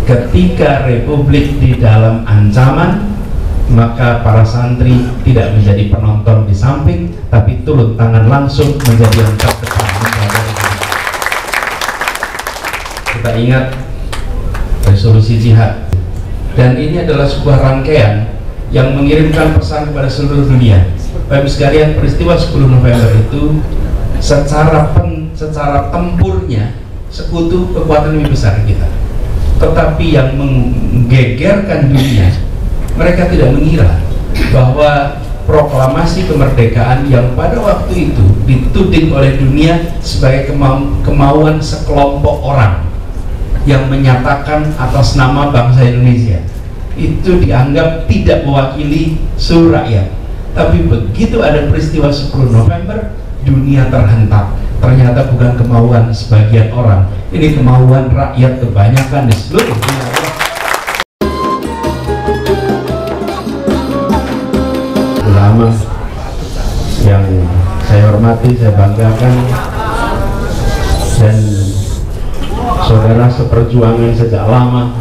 ketika Republik di dalam ancaman, maka para santri tidak menjadi penonton di samping, tapi turun tangan langsung menjadi yang terdepan. Kita ingat resolusi jihad, dan ini adalah sebuah rangkaian yang mengirimkan pesan kepada seluruh dunia. Bapak sekalian, peristiwa 10 November itu secara tempurnya sekutu kekuatan lebih besar kita, tetapi yang menggegerkan dunia, mereka tidak mengira bahwa proklamasi kemerdekaan yang pada waktu itu dituding oleh dunia sebagai kemauan sekelompok orang yang menyatakan atas nama bangsa Indonesia, itu dianggap tidak mewakili seluruh rakyat. Tapi begitu ada peristiwa 10 November, dunia terhentak. Ternyata bukan kemauan sebagian orang, ini kemauan rakyat kebanyakan di seluruh dunia. Ulama yang saya hormati, saya banggakan, dan saudara seperjuangan sejak lama,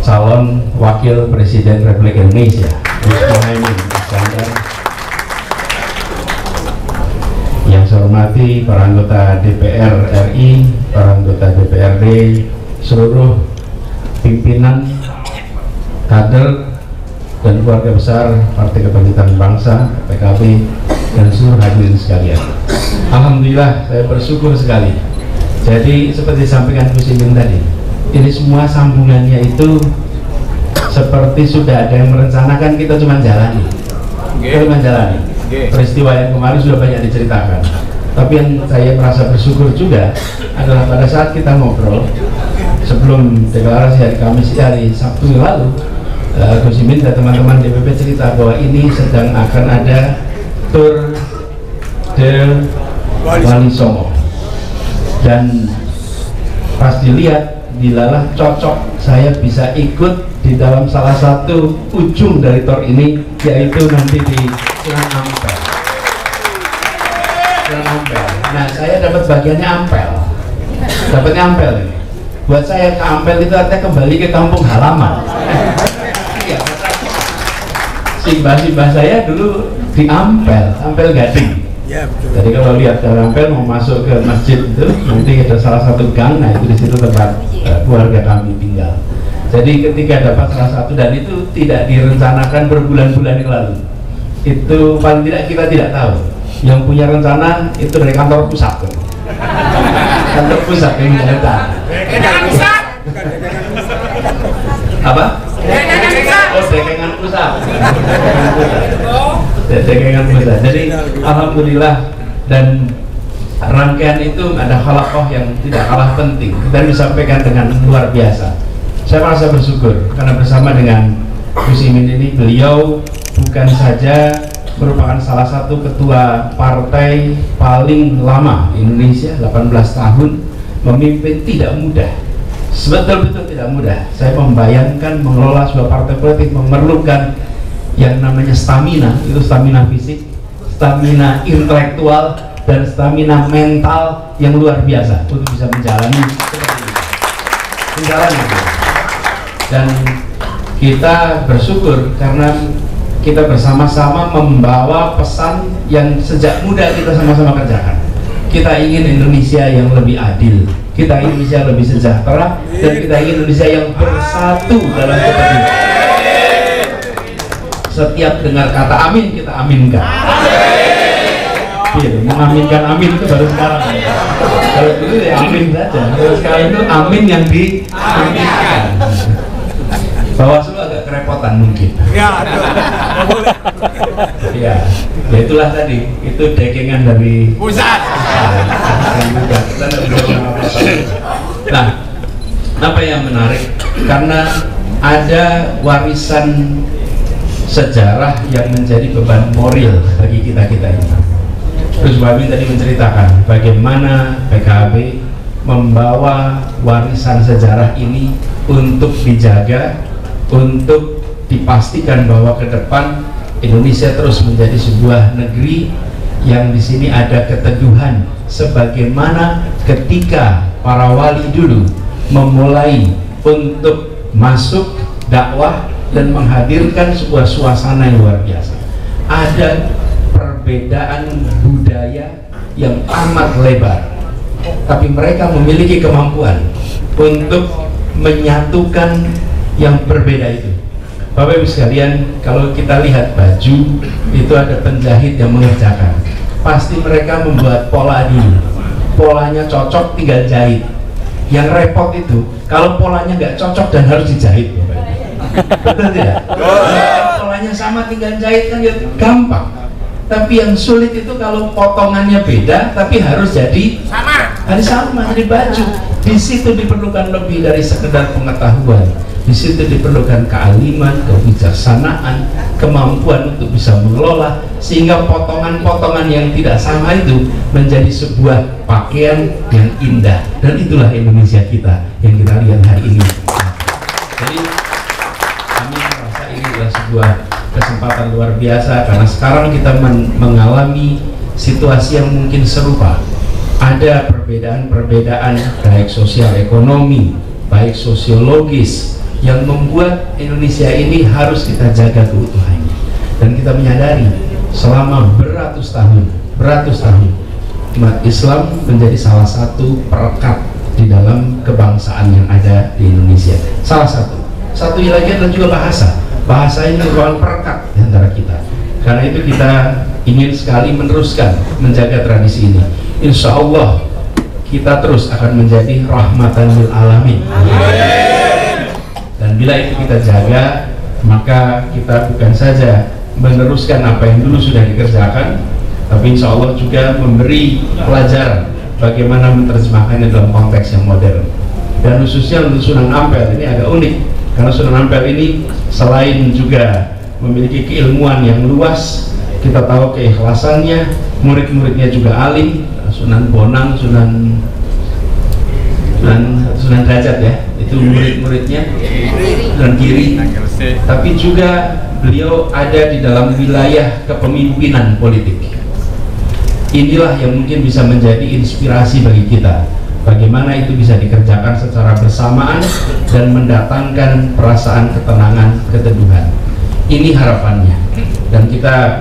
calon wakil presiden Republik Indonesia Gus Muhaimin Iskandar, yang saya hormati para anggota DPR RI, para anggota DPRD, seluruh pimpinan, kader, dan keluarga besar Partai Kebangkitan Bangsa PKB, dan seluruh hadirin sekalian. Alhamdulillah, saya bersyukur sekali. Jadi seperti disampaikan Gus Imin tadi, ini semua sambungannya itu seperti sudah ada yang merencanakan, kita cuma jalani. Kita cuma jalani. Peristiwa yang kemarin sudah banyak diceritakan. Tapi yang saya merasa bersyukur juga adalah pada saat kita ngobrol sebelum deklarasi hari Kamis, hari Sabtu yang lalu, Gus Imin dan teman-teman DPP cerita bahwa ini sedang akan ada Tour de Wali Songo, dan pas dilihat dilalah cocok saya bisa ikut di dalam salah satu ujung dari tour ini, yaitu nanti di Sunan Ampel. Nah, saya dapat bagiannya Ampel, dapatnya Ampel ini. Buat saya ke Ampel itu artinya kembali ke kampung halaman. Simbah-simbah saya dulu di Ampel Gading. Ya, betul. Jadi kalau lihat dari Ampel mau masuk ke masjid itu, nanti ada salah satu gang, nah itu di situ tempat keluarga kami tinggal. Jadi ketika dapat salah satu, dan itu tidak direncanakan berbulan-bulan yang lalu, itu paling tidak kita tidak tahu. Yang punya rencana itu dari kantor pusat. Kantor pusat yang menceritakan. Apa? Oh, dekengan pusat. Dekengan pusat. Jadi alhamdulillah, dan rangkaian itu ada halakoh yang tidak kalah penting dan disampaikan dengan luar biasa. Saya merasa bersyukur karena bersama dengan Gus Imin ini, beliau bukan saja merupakan salah satu ketua partai paling lama di Indonesia, 18 tahun memimpin, tidak mudah, betul-betul tidak mudah. Saya membayangkan mengelola sebuah partai politik memerlukan yang namanya stamina, itu stamina fisik, stamina intelektual, dan stamina mental yang luar biasa untuk bisa menjalani seperti ini. Dan kita bersyukur karena kita bersama-sama membawa pesan yang sejak muda kita sama-sama kerjakan. Kita ingin Indonesia yang lebih adil, kita ingin Indonesia lebih sejahtera, dan kita ingin Indonesia yang bersatu dalam kepentingan. Setiap dengar kata amin, kita aminkan. Iya, mengaminkan amin itu baru sekarang. Kalau dulu ya amin saja, kalau sekarang itu amin yang diaminkan. Bawaslu agak kerepotan mungkin. Ya, ya, ya itulah tadi, itu dekengan dari pusat. Nah, apa yang menarik? Karena ada warisan sejarah yang menjadi beban moral bagi kita-kita ini. Gus Muhaimin tadi menceritakan bagaimana PKB membawa warisan sejarah ini untuk dijaga, untuk dipastikan bahwa ke depan Indonesia terus menjadi sebuah negeri yang di sini ada keteguhan sebagaimana ketika para wali dulu memulai untuk masuk dakwah dan menghadirkan sebuah suasana yang luar biasa. Ada perbedaan budaya yang amat lebar, tapi mereka memiliki kemampuan untuk menyatukan yang berbeda itu. Bapak Ibu sekalian, kalau kita lihat baju itu ada penjahit yang mengerjakan, pasti mereka membuat pola dulu, polanya cocok tinggal jahit. Yang repot itu kalau polanya nggak cocok dan harus dijahit. Betul tidak? Polanya sama tinggal jahit kan ya gampang. Tapi yang sulit itu kalau potongannya beda tapi harus jadi sama, jadi baju. Di situ diperlukan lebih dari sekedar pengetahuan. Di situ diperlukan kealiman, kebijaksanaan, kemampuan untuk bisa mengelola, sehingga potongan-potongan yang tidak sama itu menjadi sebuah pakaian yang indah. Dan itulah Indonesia kita yang kita lihat hari ini. Jadi kami merasa ini adalah sebuah kesempatan luar biasa, karena sekarang kita mengalami situasi yang mungkin serupa. Ada perbedaan-perbedaan baik sosial ekonomi, baik sosiologis, yang membuat Indonesia ini harus kita jaga keutuhannya. Dan kita menyadari selama beratus tahun umat Islam menjadi salah satu perekat di dalam kebangsaan yang ada di Indonesia. Salah satu lagi adalah juga bahasa ini merupakan perekat di antara kita. Karena itu kita ingin sekali meneruskan menjaga tradisi ini. Insya Allah kita terus akan menjadi rahmatan lil alamin. Dan bila itu kita jaga, maka kita bukan saja meneruskan apa yang dulu sudah dikerjakan, tapi insya Allah juga memberi pelajaran bagaimana menerjemahkannya dalam konteks yang modern. Dan khususnya untuk Sunan Ampel ini agak unik, karena Sunan Ampel ini selain juga memiliki keilmuan yang luas, kita tahu keikhlasannya, murid-muridnya juga alim. Sunan Bonang, Sunan Derajat ya, itu murid-muridnya, dan Giri. Tapi juga beliau ada di dalam wilayah kepemimpinan politik. Inilah yang mungkin bisa menjadi inspirasi bagi kita, bagaimana itu bisa dikerjakan secara bersamaan dan mendatangkan perasaan ketenangan, keteduhan. Ini harapannya, dan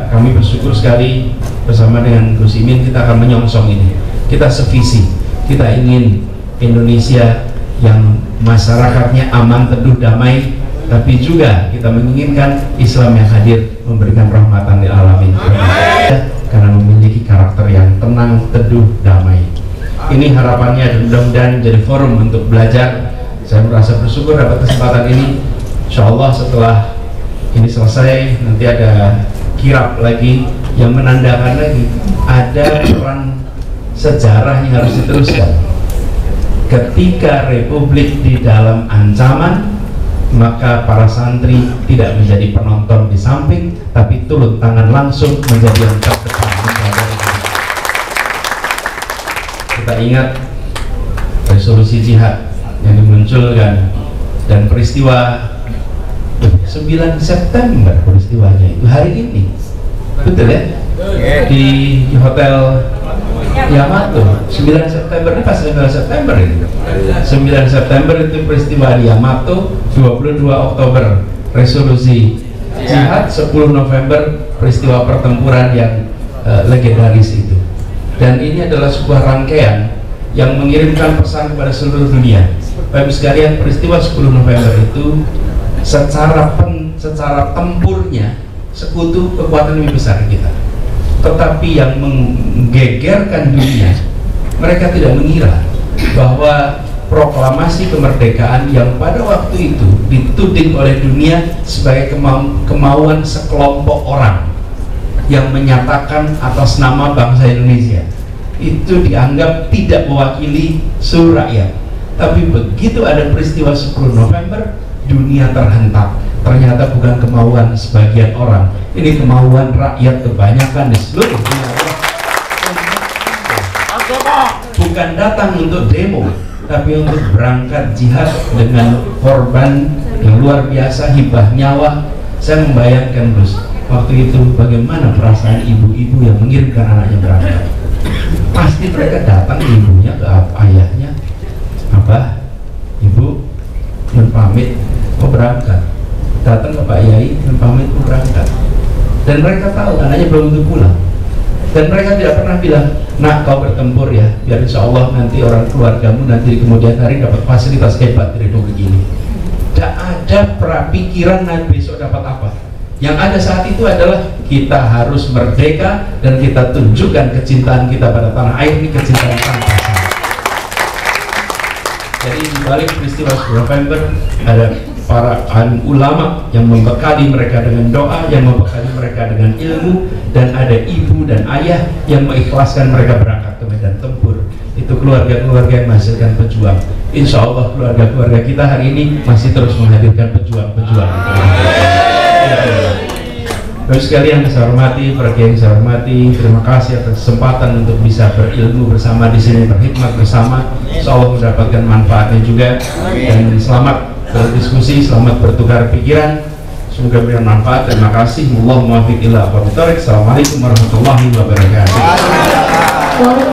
kami bersyukur sekali bersama dengan Gus Imin kita akan menyongsong ini. Kita sevisi, kita ingin Indonesia yang masyarakatnya aman, teduh, damai, tapi juga kita menginginkan Islam yang hadir memberikan rahmatan lil alamin, karena memiliki karakter yang tenang, teduh, damai. Ini harapannya, dan mudah-mudahan menjadi forum untuk belajar. Saya merasa bersyukur dapat kesempatan ini. Insya Allah setelah ini selesai nanti ada kirab lagi yang menandakan lagi ada peran sejarah yang harus diteruskan. Ketika Republik di dalam ancaman, maka para santri tidak menjadi penonton di samping, tapi turun tangan langsung menjadi yang terdepan. Kita ingat resolusi jihad yang dimunculkan dan peristiwa 9 September peristiwanya itu hari ini, betul ya? Di Hotel Yamato. 9 September ini pas 9 September ini. 9 September itu peristiwa di Yamato, 22 Oktober resolusi jihad, 10 November peristiwa pertempuran yang legendaris itu. Dan ini adalah sebuah rangkaian yang mengirimkan pesan kepada seluruh dunia. Bapak Ibu sekalian, peristiwa 10 November itu secara tempurnya sekutu kekuatan lebih besar kita, tetapi yang menggegerkan dunia, mereka tidak mengira bahwa proklamasi kemerdekaan yang pada waktu itu dituding oleh dunia sebagai kemauan sekelompok orang yang menyatakan atas nama bangsa Indonesia, itu dianggap tidak mewakili seluruh rakyat. Tapi begitu ada peristiwa 10 November, dunia terhentak. Ternyata bukan kemauan sebagian orang, ini kemauan rakyat kebanyakan di seluruh dunia. Bukan datang untuk demo, tapi untuk berangkat jihad dengan korban yang luar biasa, hibah nyawa. Saya membayangkan Gus, waktu itu bagaimana perasaan ibu-ibu yang mengirimkan anaknya berangkat. Pasti mereka datang, ibunya ke ayahnya, Abah, Ibu pamit mau berangkat, datang ke Pak Yai pamit mau berangkat, dan mereka tahu anaknya belum tentu pulang, dan mereka tidak pernah bilang, nak kau bertempur ya, biar insya Allah nanti orang keluargamu nanti kemudian hari dapat fasilitas hebat dari Republik ini. Tidak ada pikiran nanti besok dapat apa. Yang ada saat itu adalah kita harus merdeka dan kita tunjukkan kecintaan kita pada tanah air ini, kecintaan tanpa syarat. Jadi di balik peristiwa 10 November ada para alim ulama yang membekali mereka dengan doa, yang membekali mereka dengan ilmu, dan ada ibu dan ayah yang mengikhlaskan mereka berangkat ke medan tempur. Itu keluarga-keluarga yang menghasilkan pejuang. Insya Allah keluarga-keluarga kita hari ini masih terus menghadirkan pejuang-pejuang. Terus sekalian saya hormati, para kiai yang saya hormati, terima kasih atas kesempatan untuk bisa berilmu bersama di sini, berkhidmat bersama. Insya Allah mendapatkan manfaatnya juga, dan selamat berdiskusi, selamat bertukar pikiran. Semoga berikan manfaat. Terima kasih. Assalamualaikum warahmatullahi wabarakatuh.